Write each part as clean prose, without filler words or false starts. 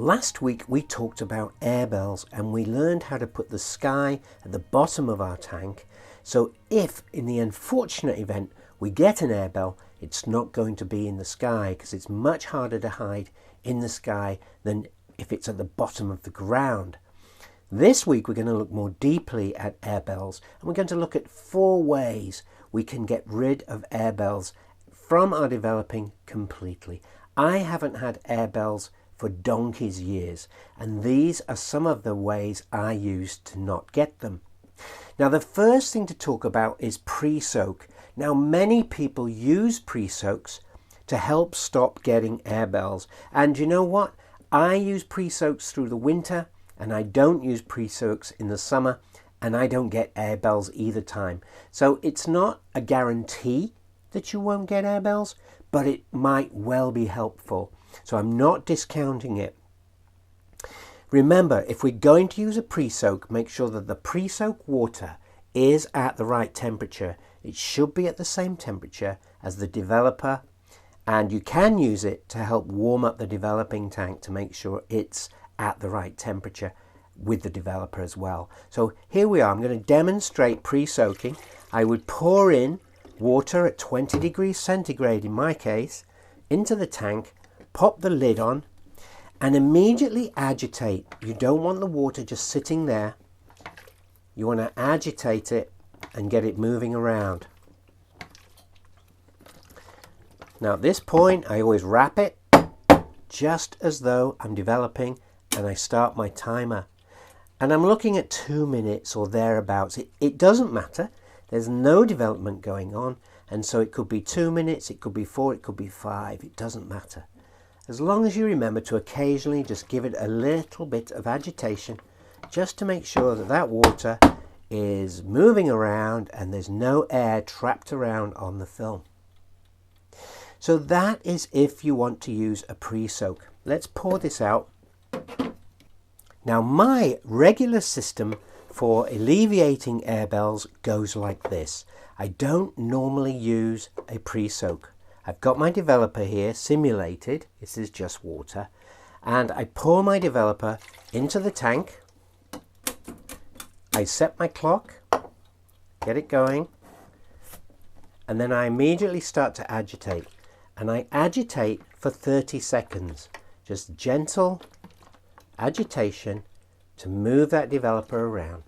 Last week we talked about airbells and we learned how to put the sky at the bottom of our tank, so if in the unfortunate event we get an airbell, it's not going to be in the sky because it's much harder to hide in the sky than if it's at the bottom of the ground. This week we're going to look more deeply at airbells, and we're going to look at 4 ways we can get rid of airbells from our developing completely. I haven't had airbells for donkey's years, and these are some of the ways I used to not get them. Now, the first thing to talk about is pre-soak. Now, many people use pre-soaks to help stop getting airbells, and you know what? I use pre-soaks through the winter, and I don't use pre-soaks in the summer, and I don't get airbells either time. So it's not a guarantee that you won't get airbells, but it might well be helpful. So I'm not discounting it. Remember, if we're going to use a pre-soak, make sure that the pre-soak water is at the right temperature. It should be at the same temperature as the developer, and you can use it to help warm up the developing tank to make sure it's at the right temperature with the developer as well. So here we are. I'm going to demonstrate pre-soaking. I would pour in water at 20 degrees centigrade in my case into the tank, pop the lid on, and immediately agitate. You don't want the water just sitting there. You want to agitate it and get it moving around. Now at this point I always wrap it just as though I'm developing, and I start my timer. And I'm looking at 2 minutes or thereabouts. It doesn't matter. There's no development going on, and so it could be 2 minutes, it could be 4, it could be 5. It doesn't matter. As long as you remember to occasionally just give it a little bit of agitation, just to make sure that that water is moving around and there's no air trapped around on the film. So that is if you want to use a pre-soak. Let's pour this out. Now, my regular system for alleviating airbells goes like this. I don't normally use a pre-soak. I've got my developer here simulated. This is just water. And I pour my developer into the tank. I set my clock, get it going, and then I immediately start to agitate. And I agitate for 30 seconds. Just gentle agitation to move that developer around.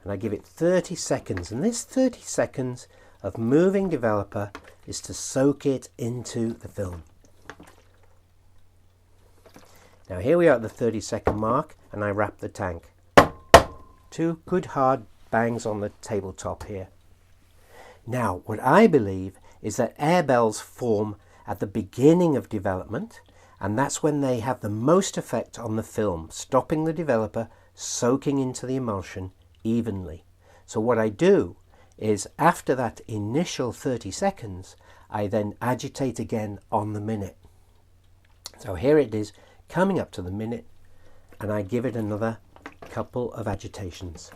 And I give it 30 seconds, and this 30 seconds of moving developer is to soak it into the film. Now here we are at the 30-second mark, and I wrap the tank. 2 good hard bangs on the tabletop here. Now, what I believe is that airbells form at the beginning of development, and that's when they have the most effect on the film, stopping the developer soaking into the emulsion evenly. So what I do is, after that initial 30 seconds, I then agitate again on the minute. So here it is coming up to the minute, and I give it another couple of agitations.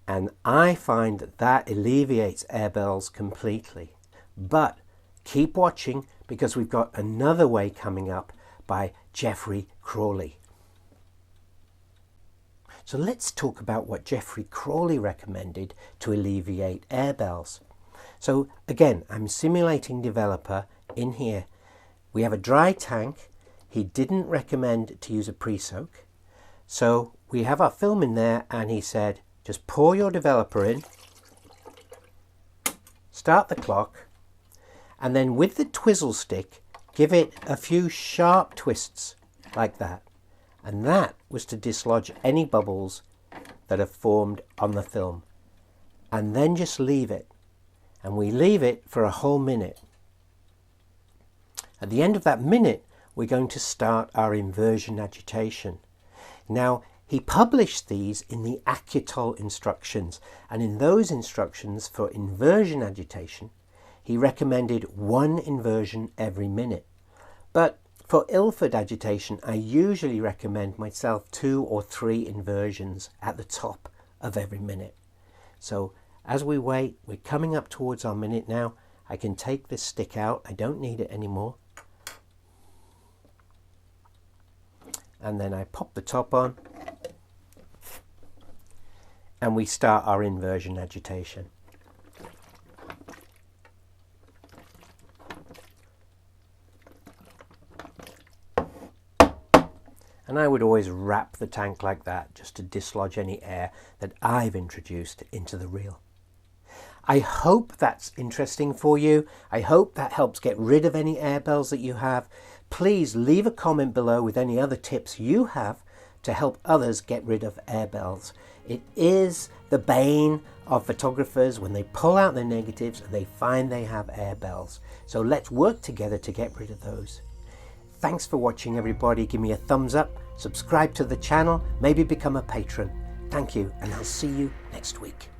And I find that that alleviates airbells completely. But keep watching, because we've got another way coming up by Jeffrey Crawley. So let's talk about what Jeffrey Crawley recommended to alleviate airbells. So again, I'm simulating developer in here. We have a dry tank. He didn't recommend to use a pre-soak. So we have our film in there, and he said, just pour your developer in, start the clock, and then with the twizzle stick, give it a few sharp twists like that. And that was to dislodge any bubbles that have formed on the film. And then just leave it. And we leave it for a whole minute. At the end of that minute, we're going to start our inversion agitation. Now, he published these in the Accutol instructions, and in those instructions for inversion agitation, he recommended 1 inversion every minute. But for Ilford agitation, I usually recommend myself 2 or 3 inversions at the top of every minute. So as we wait, we're coming up towards our minute now, I can take this stick out. I don't need it anymore. And then I pop the top on. And we start our inversion agitation. And I would always wrap the tank like that just to dislodge any air that I've introduced into the reel. I hope that's interesting for you. I hope that helps get rid of any air bells that you have. Please leave a comment below with any other tips you have to help others get rid of air bells. It is the bane of photographers when they pull out their negatives and they find they have air bells. So let's work together to get rid of those. Thanks for watching, everybody. Give me a thumbs up, subscribe to the channel, maybe become a patron. Thank you, and I'll see you next week.